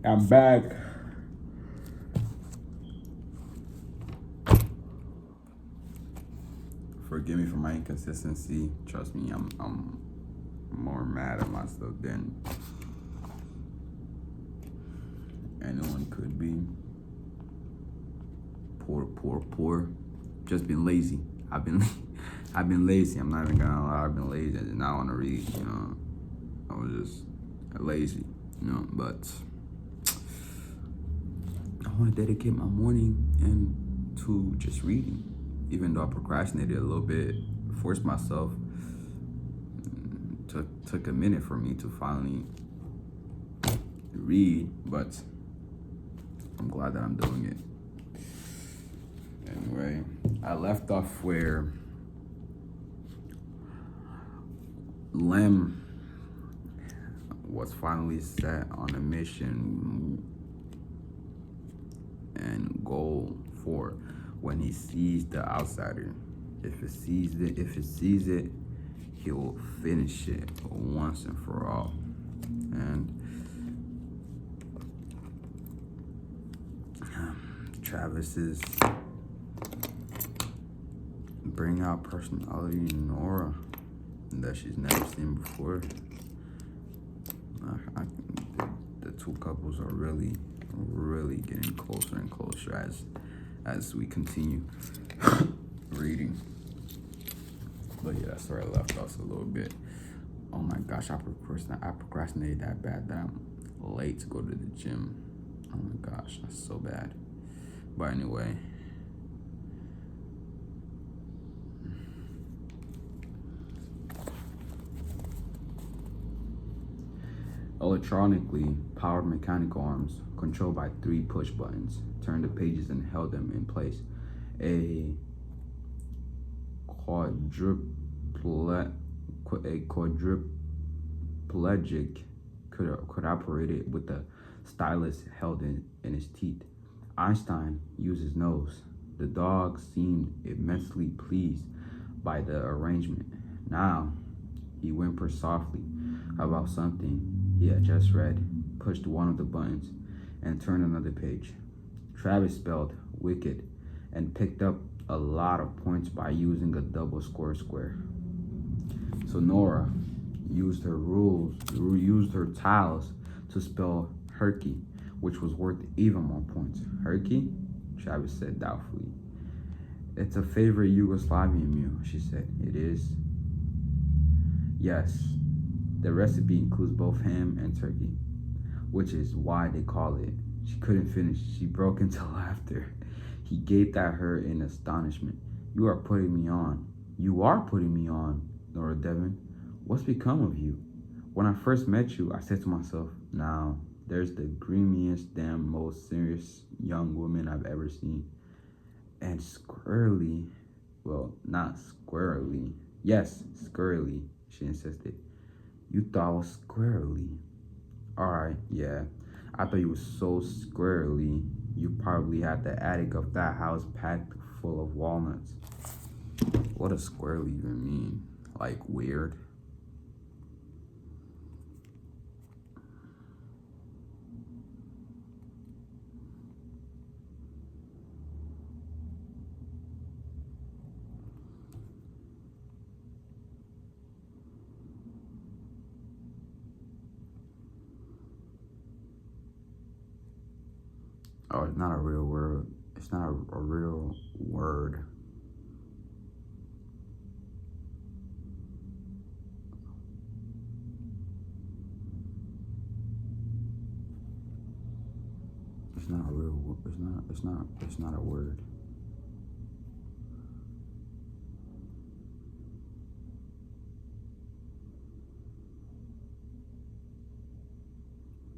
I'm back. Forgive me for my inconsistency. Trust me, I'm more mad at myself than anyone could be. Poor. Just been lazy. I've been lazy. I'm not even gonna lie. I've been lazy. I did not want to read. I was just lazy. But I want to dedicate my morning and to just reading. Even though I procrastinated a little bit, forced myself. Took a minute for me to finally read, but I'm glad that I'm doing it. Anyway, I left off where Lem was finally set on a mission and goal for when he sees the outsider. If it sees it, he will finish it once and for all. And Travis's bring out personality in Nora that she's never seen before. The two couples are really getting closer and closer as we continue reading. But yeah, that's where I left off a little bit. Oh my gosh, I procrastinated that bad that I'm late to go to the gym. Oh my gosh, that's so bad. But anyway. Electronically powered mechanical arms, controlled by 3 push buttons, turned the pages and held them in place. A quadriplegic could operate it with the stylus held in his teeth. Einstein used his nose. The dog seemed immensely pleased by the arrangement. Now, he whimpered softly about something he had just read, pushed one of the buttons, and turned another page. Travis spelled wicked and picked up a lot of points by using a double square. So Nora used her tiles to spell herky, which was worth even more points. Herky? Travis said doubtfully. It's a favorite Yugoslavian meal, she said. It is? Yes. The recipe includes both ham and turkey, which is why they call it. She couldn't finish. She broke into laughter. He gaped at her in astonishment. You are putting me on. You are putting me on, Nora Devon. What's become of you? When I first met you, I said to myself, now, there's the grimiest, damn, most serious young woman I've ever seen. And squirrely, well, not squirrely. Yes, squirrely, she insisted. You thought I was squirrely. All right, yeah. I thought you were so squirrely. You probably had the attic of that house packed full of walnuts. What does squirrely even mean? Like weird? Oh, it's not a real word. It's not a real word. It's not a real. It's not a word.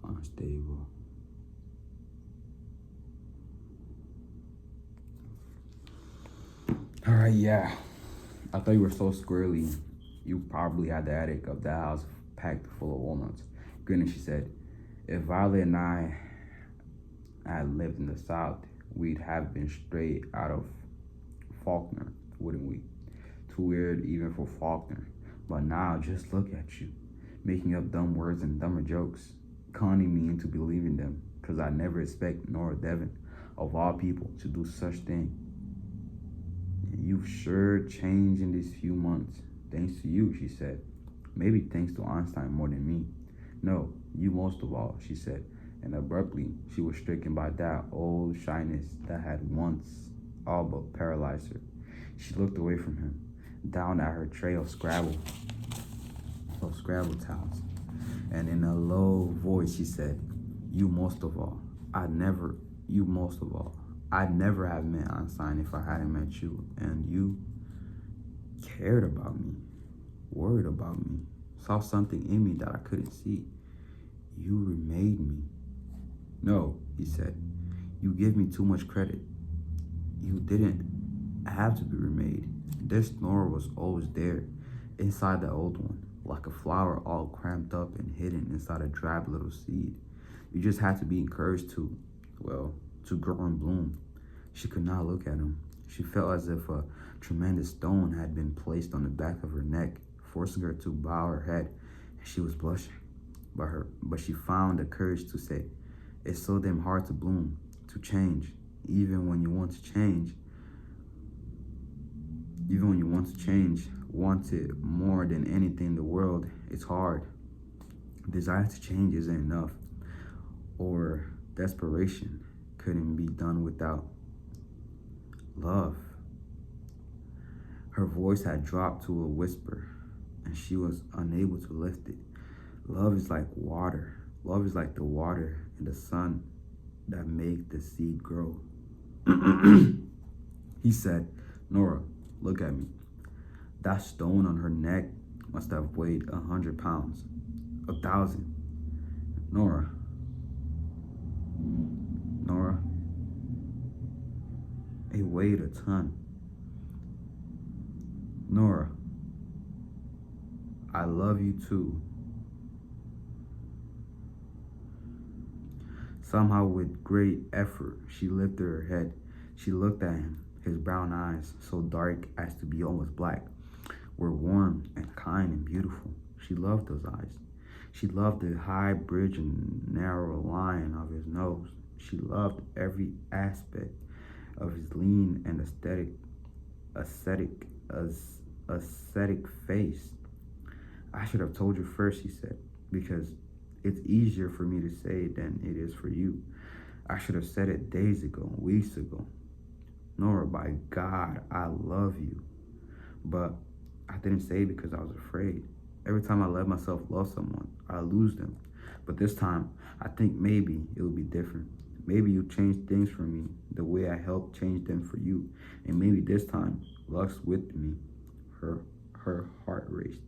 Unstable. All right, yeah. I thought you were so squirrely. You probably had the attic of that house packed full of walnuts. Grinning, she said, if Violet and I had lived in the South, we'd have been straight out of Faulkner, wouldn't we? Too weird even for Faulkner. But now, just look at you, making up dumb words and dumber jokes. conning me into believing them, because I never expect Nora Devon, of all people, to do such thing. You've sure changed in these few months. Thanks to you, she said. Maybe thanks to Einstein more than me. No, you most of all, she said, and abruptly she was stricken by that old shyness that had once all but paralyzed her. She looked away from him, down at her tray of Scrabble tiles, and in a low voice she said, you most of all. You most of all. I'd never have met Einstein if I hadn't met you, and you cared about me, worried about me, saw something in me that I couldn't see. You remade me. No, he said, you give me too much credit. You didn't have to be remade. This Nora was always there, inside the old one, like a flower all cramped up and hidden inside a drab little seed. You just had to be encouraged to, well, to grow and bloom. She could not look at him. She felt as if a tremendous stone had been placed on the back of her neck, forcing her to bow her head. She was blushing, but she found the courage to say, it's so damn hard to bloom, to change, even when you want to change. Even when you want to change, want it more than anything in the world, it's hard. Desire to change isn't enough, or desperation couldn't be done without love. Her voice had dropped to a whisper, and she was unable to lift it. Love is like water. Love is like the water in the sun that make the seed grow. He said, Nora, look at me. That stone on her neck must have weighed 100 pounds, 1,000. Nora, it weighed a ton. Nora, I love you too. Somehow, with great effort, she lifted her head. She looked at him. His brown eyes, so dark as to be almost black, were warm and kind and beautiful. She loved those eyes. She loved the high bridge and narrow line of his nose. She loved every aspect of his lean and ascetic face. I should have told you first, he said, because it's easier for me to say than it is for you. I should have said it days ago, weeks ago. Nora, by God, I love you. But I didn't say it because I was afraid. Every time I let myself love someone, I lose them. But this time, I think maybe it will be different. Maybe you change things for me the way I helped change them for you. And maybe this time, luck's with me. Her heart raced.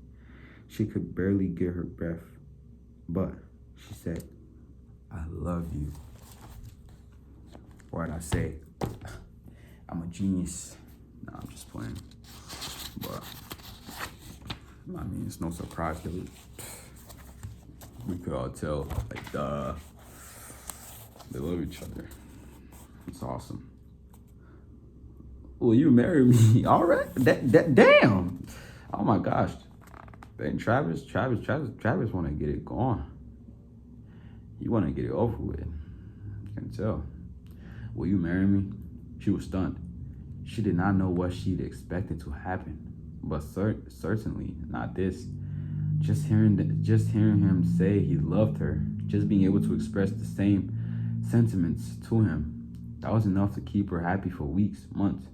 She could barely get her breath. But she said, I love you. What'd I say? I'm a genius. Nah, I'm just playing. But, I mean, it's no surprise that we could all tell, like, they love each other. It's awesome. Will you marry me? All right. That damn. Oh my gosh. And Travis want to get it going. He want to get it over with. I can tell. Will you marry me? She was stunned. She did not know what she'd expected to happen, but certainly not this. Just hearing him say he loved her, just being able to express the same sentiments to him, that was enough to keep her happy for weeks, months.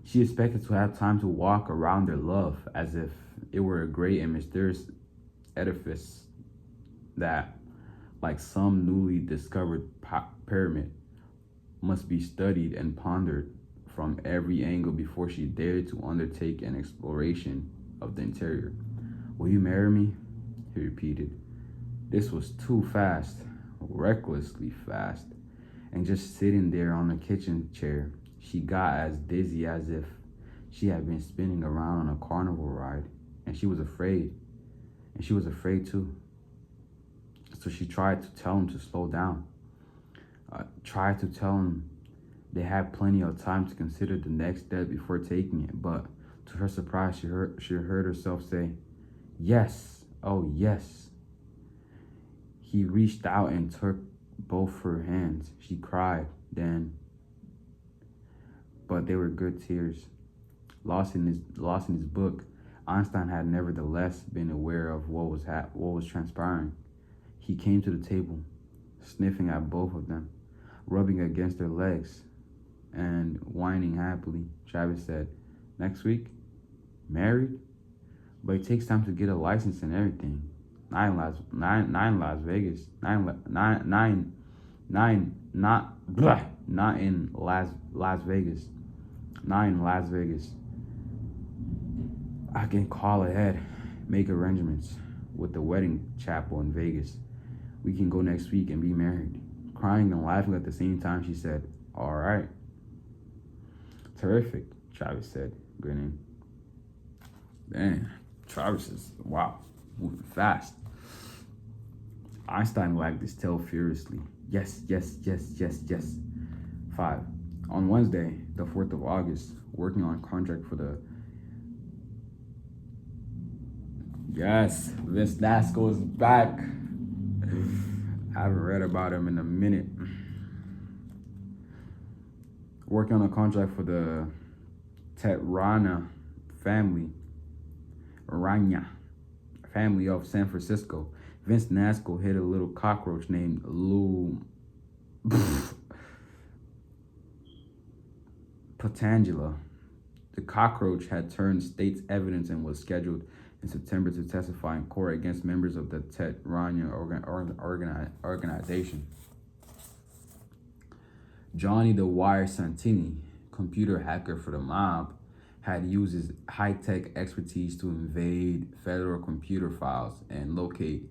She expected to have time to walk around their love as if it were a great and mysterious edifice that, like some newly discovered pyramid, must be studied and pondered from every angle before she dared to undertake an exploration of the interior. Will you marry me? He repeated. This was too fast, recklessly fast. And just sitting there on the kitchen chair, she got as dizzy as if she had been spinning around on a carnival ride. And she was afraid. And she was afraid too. So she tried to tell him to slow down. Tried to tell him they had plenty of time to consider the next step before taking it. But to her surprise, she heard herself say, yes, oh yes. He reached out and took both her hands. She cried then, but they were good tears. Lost in his book, Einstein had nevertheless been aware of what was transpiring. He came to the table, sniffing at both of them, rubbing against their legs, and whining happily. Travis said, "Next week? Married? But it takes time to get a license and everything. Not in Las Vegas. Not in Las Vegas. I can call ahead, make arrangements with the wedding chapel in Vegas. We can go next week and be married." Crying and laughing at the same time, she said, "All right." "Terrific," Travis said, grinning. Man, Travis is, wow, moving fast. Einstein wagged his tail furiously. Yes, yes, yes, yes, yes. 5. On Wednesday, the 4th of August, working on a contract for the... Yes, Vince Nasco is back. I haven't read about him in a minute. Working on a contract for the Tetrana family of San Francisco. Vince Nasco hit a little cockroach named Lou Patangela. The cockroach had turned state's evidence and was scheduled in September to testify in court against members of the Tetrana organization. Johnny the Wire Santini, computer hacker for the mob, had used his high-tech expertise to invade federal computer files and locate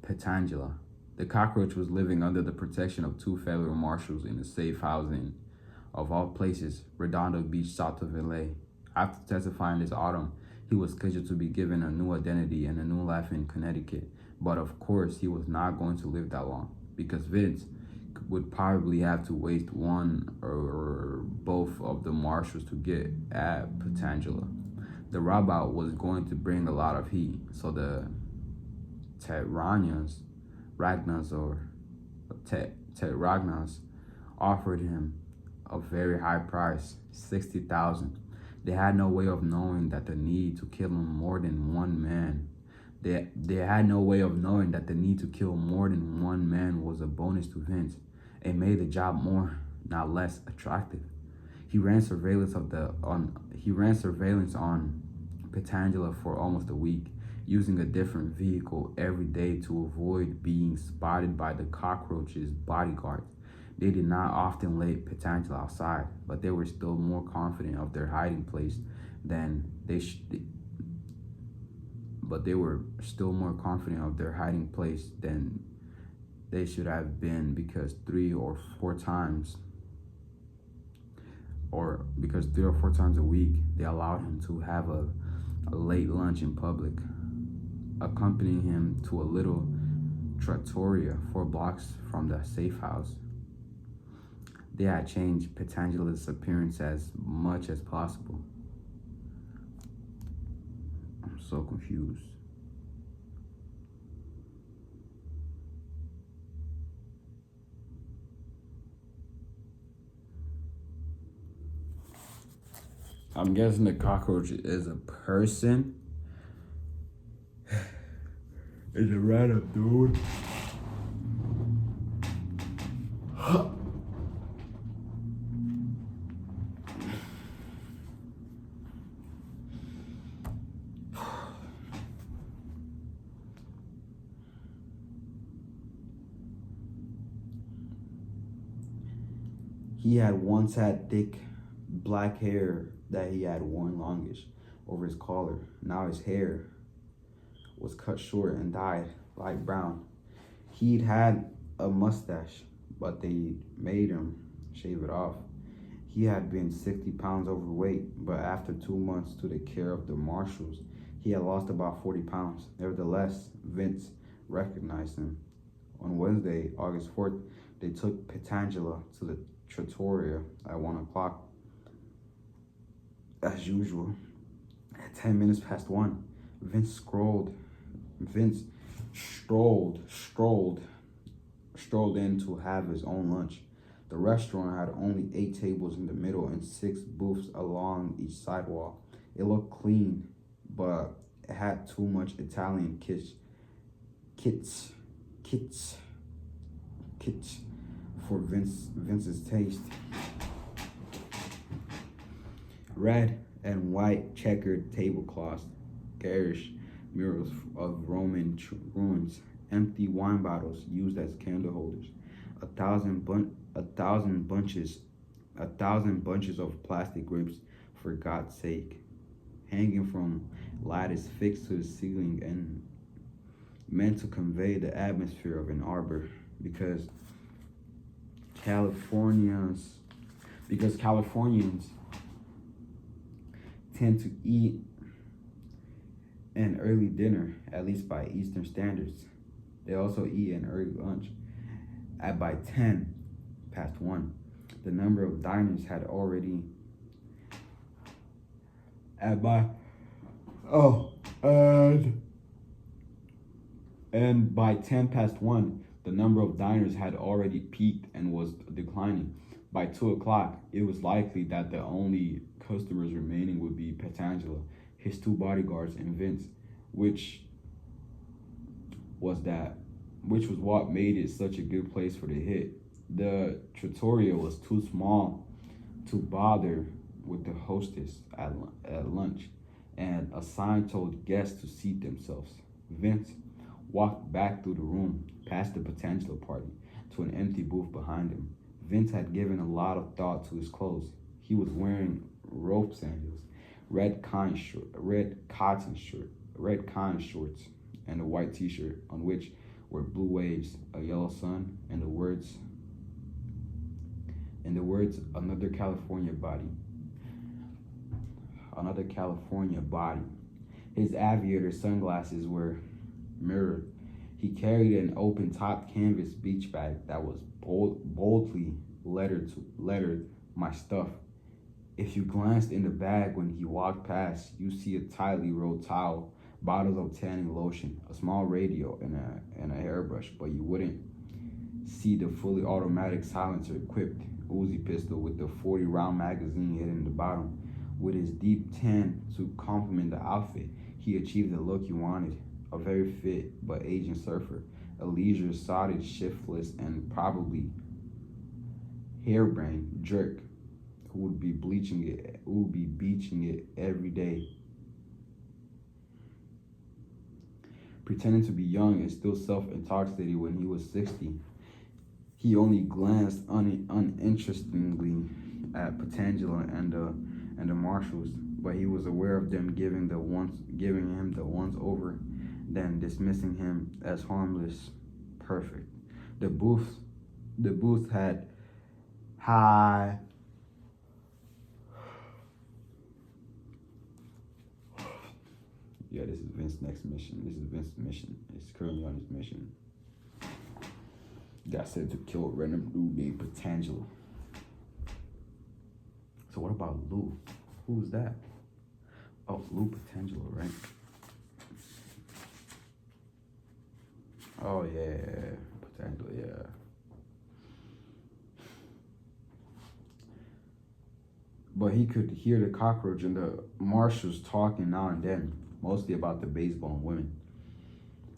Petangela. The cockroach was living under the protection of 2 federal marshals in a safe housing, of all places, Redondo Beach, south of LA. After testifying this autumn, he was scheduled to be given a new identity and a new life in Connecticut. But of course, he was not going to live that long, because Vince would probably have to waste one or both of the marshals to get at Petangela. The robout was going to bring a lot of heat, so the Ragnas offered him a very high price, $60,000. They had no way of knowing that the need to kill more than one man. They had no way of knowing that the need to kill more than one man was a bonus to Vince. It made the job more, not less, attractive. He ran surveillance on Petangela for almost a week, using a different vehicle every day to avoid being spotted by the cockroach's bodyguards. They did not often let Petangela outside, but they were still more confident of their hiding place than they should have been, because 3 or 4 times a week they allowed him to have a late lunch in public, accompanying him to a little trattoria 4 blocks from the safe house. They had changed Petangela's appearance as much as possible. I'm so confused. I'm guessing the cockroach is a person. It's a random dude. He had once had thick black hair that he had worn longish over his collar. Now his hair was cut short and dyed light brown. He'd had a mustache, but they made him shave it off. He had been 60 pounds overweight, but after 2 months to the care of the marshals, he had lost about 40 pounds. Nevertheless, Vince recognized him. On Wednesday, August 4th, they took Petangela to the trattoria at 1 o'clock. As usual, at 10 minutes past 1, Vince strolled strolled strolled in to have his own lunch. The restaurant had only 8 tables in the middle and 6 booths along each side wall. It looked clean, but it had too much Italian kits, kits, kits for Vince's taste. Red and white checkered tablecloths, garish murals of Roman ruins, empty wine bottles used as candle holders, a thousand bunches of plastic grapes, for God's sake, hanging from lattice fixed to the ceiling and meant to convey the atmosphere of an arbor, because Californians Californians tend to eat an early dinner, at least by Eastern standards. They also eat an early lunch. At by 10 past 1, the number of diners had already at by oh and by 10 past 1, the number of diners had already peaked and was declining. By 2 o'clock, it was likely that the only customers remaining would be Petangelo, his 2 bodyguards, and Vince, which was what made it such a good place for the hit. The trattoria was too small to bother with the hostess at lunch, and a sign told guests to seat themselves. Vince walked back through the room, past the Petangelo party, to an empty booth behind him. Vince had given a lot of thought to his clothes. He was wearing rope sandals, red cotton shorts, and a white t-shirt on which were blue waves, a yellow sun, and the words another California body. Another California body. His aviator sunglasses were mirrored. He carried an open-top canvas beach bag that was boldly lettered "My Stuff." If you glanced in the bag when he walked past, you see a tightly rolled towel, bottles of tanning lotion, a small radio, and a hairbrush, but you wouldn't see the fully automatic silencer-equipped Uzi pistol with the 40-round magazine hidden in the bottom. With his deep tan to complement the outfit, he achieved the look he wanted. A very fit but aging surfer, a leisure-sodded, shiftless, and probably harebrained jerk who would be beaching it every day. Pretending to be young and still self-intoxicated when he was 60. He only glanced uninterestingly at Petangelo and the marshals, but he was aware of them giving him the once over, then dismissing him as harmless. Perfect. The booth had high Yeah, this is Vince's next mission. This is Vince's mission. He's currently on his mission. He got sent to kill a random dude named Petangelo. So what about Lou? Who's that? Oh, Lou Petangelo, right? Oh yeah, Petangelo, yeah. But he could hear the cockroach and the marshals talking now and then, mostly about the baseball and women.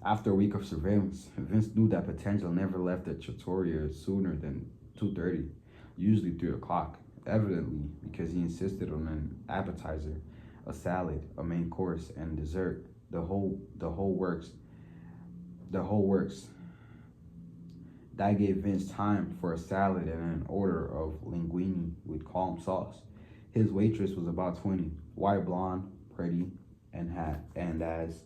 After a week of surveillance, Vince knew that Petangelo never left the trattoria sooner than 2:30, usually 3 o'clock, evidently because he insisted on an appetizer, a salad, a main course, and dessert. The whole works. That gave Vince time for a salad and an order of linguine with calm sauce. His waitress was about 20, white blonde, pretty, and as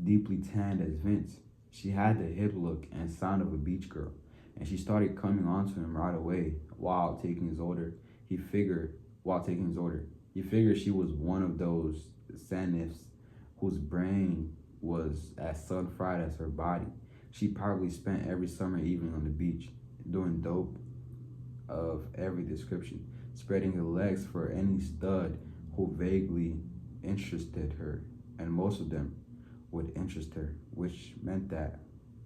deeply tanned as Vince. She had the hip look and sound of a beach girl, and she started coming on to him right away while taking his order. He figured she was one of those saniffs whose brain was as sun-fried as her body. She probably spent every summer evening on the beach, doing dope of every description, spreading her legs for any stud who vaguely interested her, and most of them would interest her, which meant that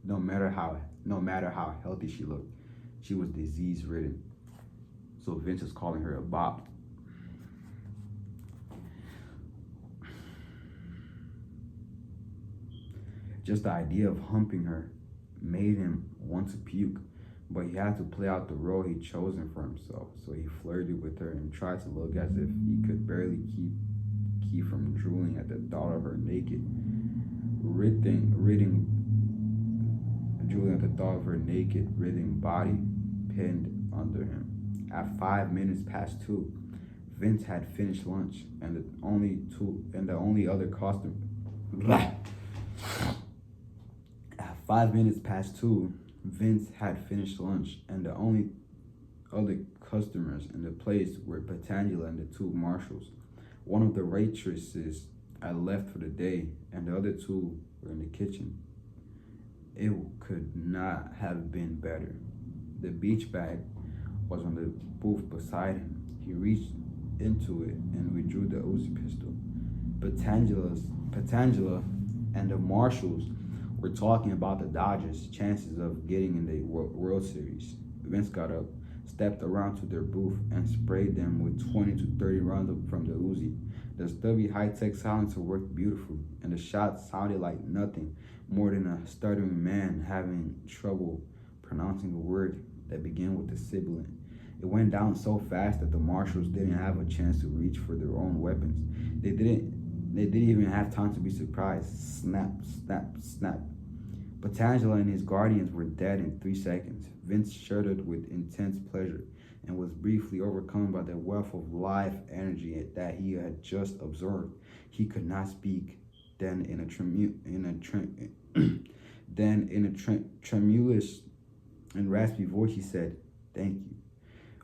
no matter how healthy she looked, she was disease ridden. So Vince was calling her a bop. Just the idea of humping her made him want to puke, but he had to play out the role he'd chosen for himself. So he flirted with her and tried to look as if he could barely keep from drooling at the thought of her naked, drooling at the thought of her naked, writhing body pinned under him. At 5 minutes past 2, Vince had finished lunch, and the only other customer. At 5 minutes past 2, Vince had finished lunch, and the only other customers in the place were Petangela and the two marshals. One of the waitresses had left for the day, and the other two were in the kitchen. It could not have been better. The beach bag was on the booth beside him. He reached into it and withdrew the Uzi pistol. Petangela and the marshals were talking about the Dodgers' chances of getting in the World Series. Vince got up, stepped around to their booth, and sprayed them with 20 to 30 rounds from the Uzi. The stubby high-tech silencer worked beautifully, and the shots sounded like nothing more than a stuttering man having trouble pronouncing a word that began with a sibilant. It went down so fast that the marshals didn't have a chance to reach for their own weapons. They didn't even have time to be surprised. Snap, snap, snap. Petangela and his guardians were dead in 3 seconds. Vince shuddered with intense pleasure and was briefly overcome by the wealth of life energy that he had just absorbed. He could not speak. Then in a tremulous and raspy voice, he said, "Thank you."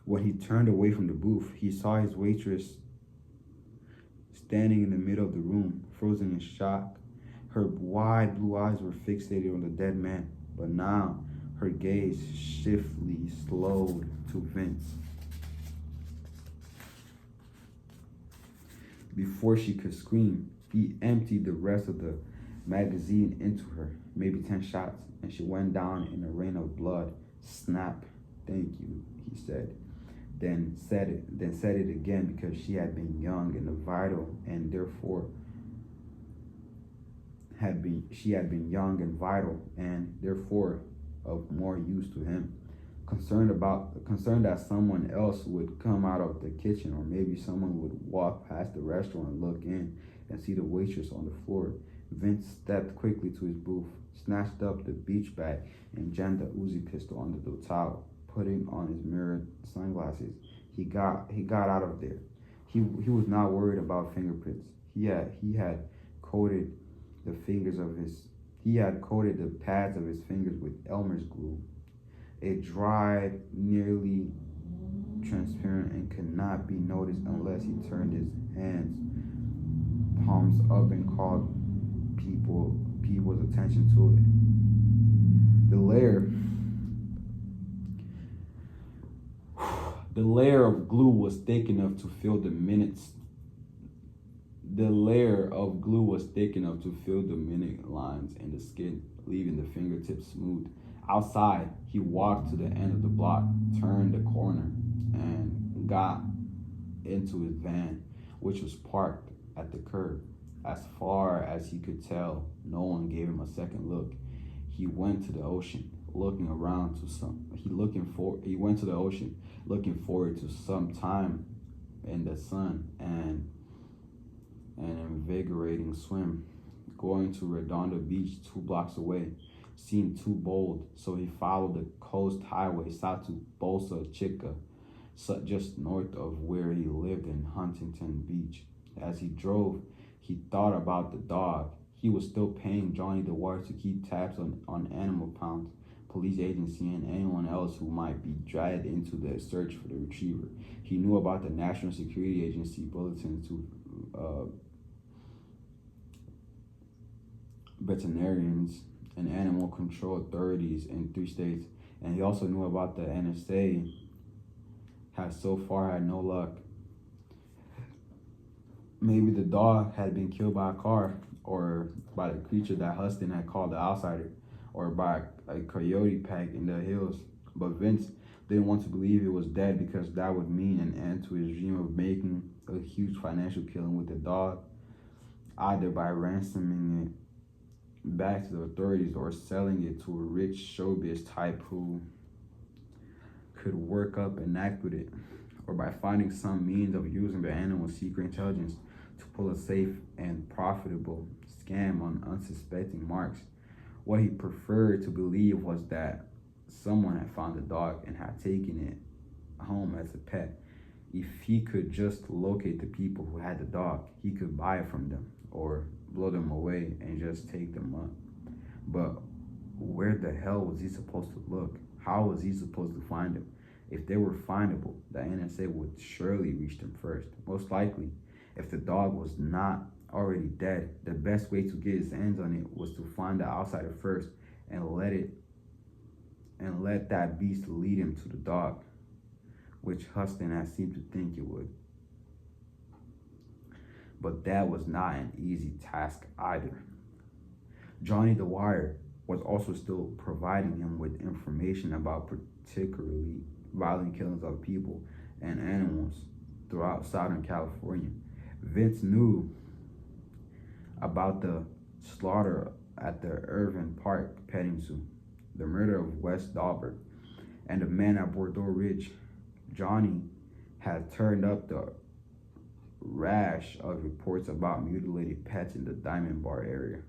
When he turned away from the booth, he saw his waitress standing in the middle of the room, frozen in shock. Her wide blue eyes were fixated on the dead man, but now her gaze swiftly slowed to Vince. Before she could scream, he emptied the rest of the magazine into her, maybe 10 shots, and she went down in a rain of blood. "Snap, thank you," he said. Then said it again, because she had been young and vital, and therefore of more use to him. Concerned that someone else would come out of the kitchen, or maybe someone would walk past the restaurant and look in and see the waitress on the floor, Vince stepped quickly to his booth, snatched up the beach bag, and jammed the Uzi pistol under the towel. Putting on his mirrored sunglasses, he got out of there. He was not worried about fingerprints. He had coated the pads of his fingers with Elmer's glue. It dried, nearly transparent, and could not be noticed unless he turned his hands palms up and called people's attention to it. The layer of glue was thick enough to fill the minute lines in the skin, leaving the fingertips smooth. Outside, he walked to the end of the block, turned the corner, and got into his van, which was parked at the curb. As far as he could tell, no one gave him a second look. He went to the ocean, looking forward to some time in the sun and an invigorating swim. Going to Redondo Beach, 2 blocks away, seemed too bold, so he followed the coast highway south to Bolsa Chica, just north of where he lived in Huntington Beach. As he drove, he thought about the dog. He was still paying Johnny the Water to keep tabs on Animal Pound, police agency, and anyone else who might be dragged into the search for the retriever. He knew about the National Security Agency bulletins to veterinarians and animal control authorities in 3 states, and he also knew about the NSA has so far had no luck. Maybe the dog had been killed by a car, or by the creature that Huston had called the outsider, or by a coyote pack in the hills. But Vince didn't want to believe it was dead because that would mean an end to his dream of making a huge financial killing with the dog, either by ransoming it back to the authorities or selling it to a rich showbiz type who could work up an act with it, or by finding some means of using the animal's secret intelligence to pull a safe and profitable scam on unsuspecting marks. What he preferred to believe was that someone had found the dog and had taken it home as a pet. If he could just locate the people who had the dog, he could buy it from them or blow them away and just take them up. But where the hell was he supposed to look? How was he supposed to find them? If they were findable, the NSA would surely reach them first. Most likely, if the dog was not already dead, the best way to get his hands on it was to find the outsider first and let that beast lead him to the dog, which Huston had seemed to think it would. But that was not an easy task either. Johnny the Wire was also still providing him with information about particularly violent killings of people and animals throughout Southern California. Vince knew about the slaughter at the Irvin Park petting zoo, the murder of Wes Dahlberg, and the man at Bordeaux Ridge. Johnny had turned up the rash of reports about mutilated pets in the Diamond Bar area,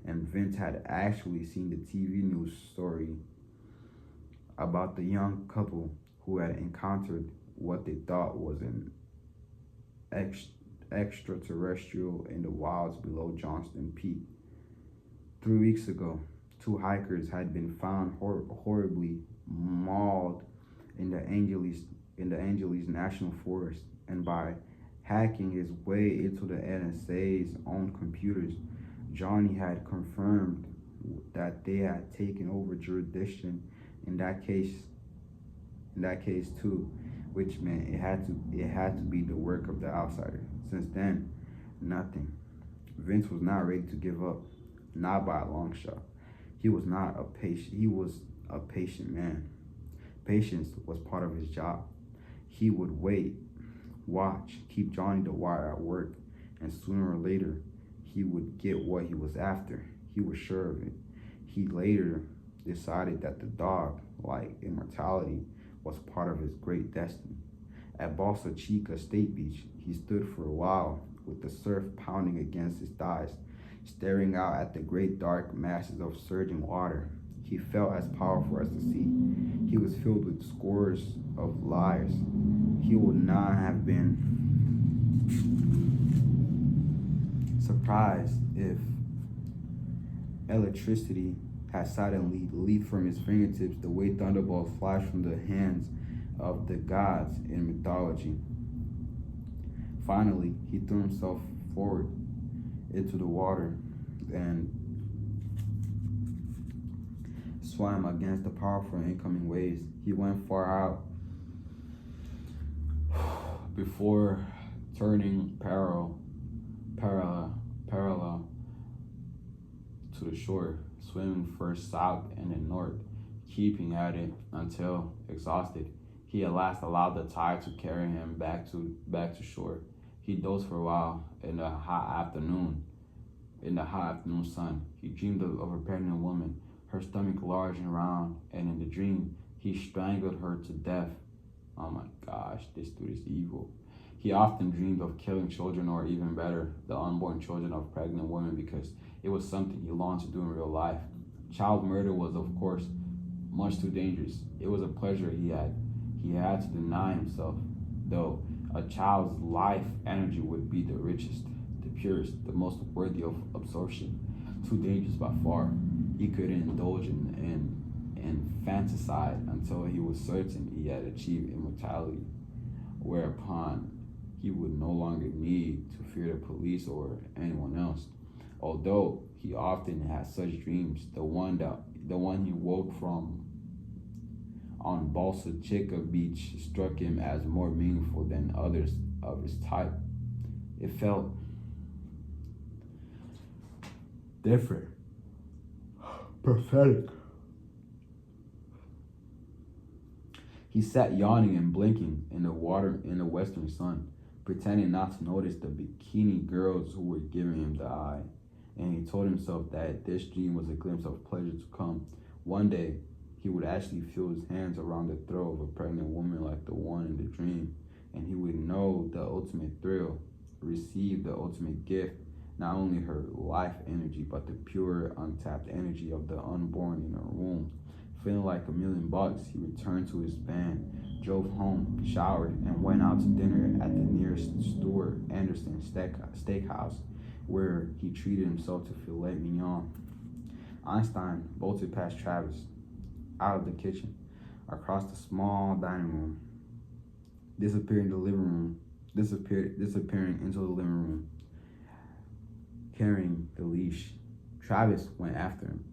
and Vince had actually seen the TV news story about the young couple who had encountered what they thought was an extraterrestrial in the wilds below Johnston Peak. 3 weeks ago, two hikers had been found horribly mauled in the Angeles National Forest, and by hacking his way into the NSA's own computers, Johnny had confirmed that they had taken over jurisdiction in that case too, which meant it had to be the work of the outsider. Since then, nothing. Vince was not ready to give up, not by a long shot. He was a patient man. Patience was part of his job. He would wait, watch, keep Johnny the Wire at work, and sooner or later, he would get what he was after. He was sure of it. He later decided that the dog, like immortality, was part of his great destiny. At Balsa Chica State Beach, he stood for a while with the surf pounding against his thighs, staring out at the great dark masses of surging water. He felt as powerful as the sea. He was filled with scores of lives. He would not have been surprised if electricity had silently leaped from his fingertips the way thunderbolts flash from the hands of the gods in mythology. Finally, he threw himself forward into the water and swam against the powerful incoming waves. He went far out before turning parallel to the shore, swimming first south and then north, keeping at it until exhausted. He at last allowed the tide to carry him back to shore. He dozed for a while in the hot afternoon sun. He dreamed of a pregnant woman, her stomach large and round, and in the dream, he strangled her to death. Oh my gosh, this dude is evil. He often dreamed of killing children, or even better, the unborn children of pregnant women, because it was something he longed to do in real life. Child murder was, of course, much too dangerous. It was a pleasure he had. He had to deny himself, though a child's life energy would be the richest, the purest, the most worthy of absorption. Too dangerous by far. He couldn't indulge in fantaside until he was certain he had achieved immortality, whereupon he would no longer need to fear the police or anyone else. Although he often had such dreams, the one he woke from on Balsa Chica Beach struck him as more meaningful than others of his type. It felt different, prophetic. He sat yawning and blinking in the water in the western sun, pretending not to notice the bikini girls who were giving him the eye. And he told himself that this dream was a glimpse of pleasure to come. One day, he would actually feel his hands around the throat of a pregnant woman like the one in the dream, and he would know the ultimate thrill, receive the ultimate gift, not only her life energy, but the pure, untapped energy of the unborn in her womb. Feeling like $1,000,000, he returned to his van, drove home, showered, and went out to dinner at the nearest Stuart Anderson steakhouse, where he treated himself to filet mignon. Einstein bolted past Travis, out of the kitchen, across the small dining room, disappearing into the living room, carrying the leash. Travis went after him.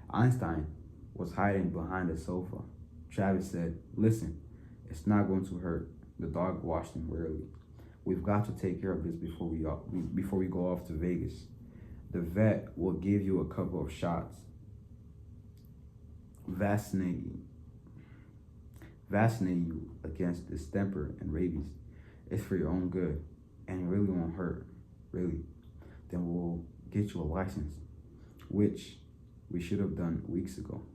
Einstein was hiding behind a sofa. Travis said, "Listen, it's not going to hurt." The dog watched him warily. "We've got to take care of this before we go off to Vegas. The vet will give you a couple of shots. Vaccinate you against distemper and rabies. It's for your own good, and it really won't hurt, really. Then we'll get you a license, which we should have done weeks ago."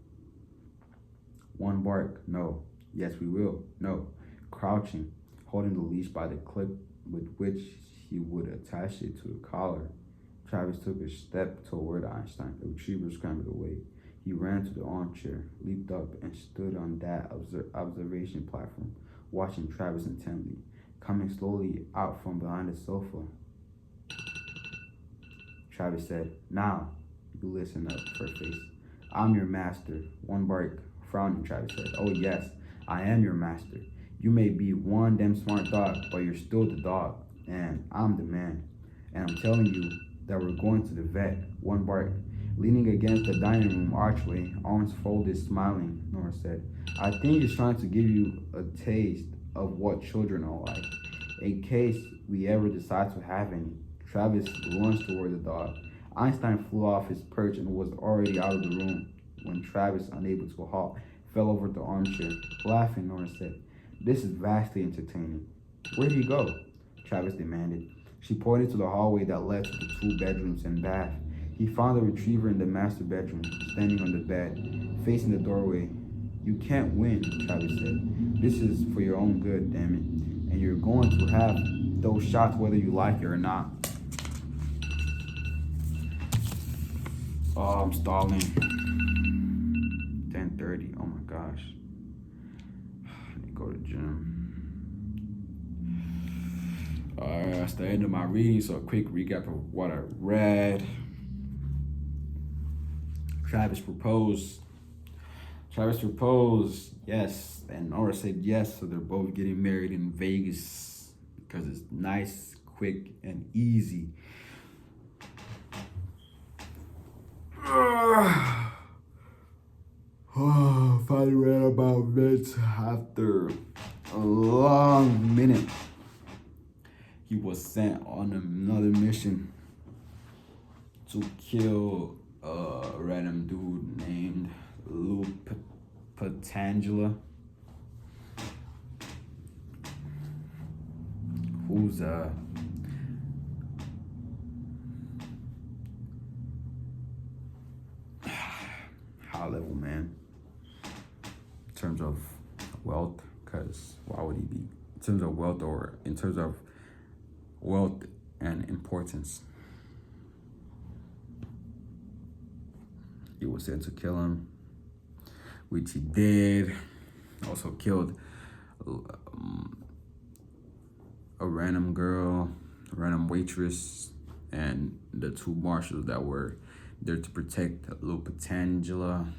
One bark, no. Yes, we will, no. Crouching, holding the leash by the clip with which he would attach it to the collar, Travis took a step toward Einstein. The retriever scrambled away. He ran to the armchair, leaped up, and stood on that observation platform, watching Travis intently. Coming slowly out from behind the sofa, Travis said, "Now, you listen up, Furface. I'm your master." One bark, frowning, Travis said, "Oh yes, I am your master. You may be one damn smart dog, but you're still the dog, and I'm the man. And I'm telling you that we're going to the vet." One bark, leaning against the dining room archway, arms folded, smiling, Nora said, "I think he's trying to give you a taste of what children are like, in case we ever decide to have any." Travis lunged toward the dog. Einstein flew off his perch and was already out of the room when Travis, unable to halt, fell over the armchair. Laughing, Nora said, "This is vastly entertaining." "Where'd he go?" Travis demanded. She pointed to the hallway that led to the 2 bedrooms and bath. He found the retriever in the master bedroom, standing on the bed, facing the doorway. "You can't win," Travis said. "This is for your own good, damn it. And you're going to have those shots whether you like it or not." Oh, I'm stalling. 10:30. Oh my gosh. I need to go to the gym. Alright, that's the end of my reading. So a quick recap of what I read. Travis proposed. Yes. And Nora said yes. So they're both getting married in Vegas because it's nice, quick, and easy. Finally read about Vince after a long minute. He was sent on another mission to kill a random dude named Lou Patangela, who's high level man in terms of wealth, because why would he be? In terms of wealth, or in terms of wealth and importance. He was sent to kill him, which he did. Also killed a random girl, a random waitress, and the 2 marshals that were there to protect Lou Patangela.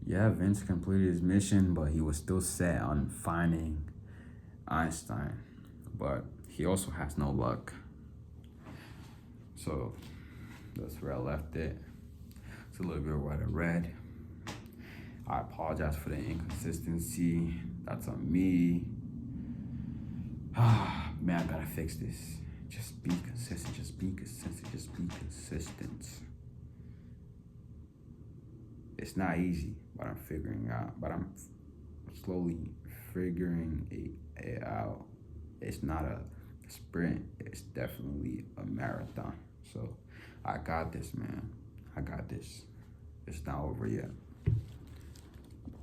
Yeah, Vince completed his mission, but he was still set on finding Einstein. But he also has no luck. So that's where I left it. It's a little bit of what I read. I apologize for the inconsistency. That's on me. Man, I gotta fix this. Just be consistent. Just be consistent. Just be consistent. It's not easy, but I'm figuring out. But I'm slowly figuring it out. It's not a sprint. It's definitely a marathon. So I got this, man. I got this. It's not over yet.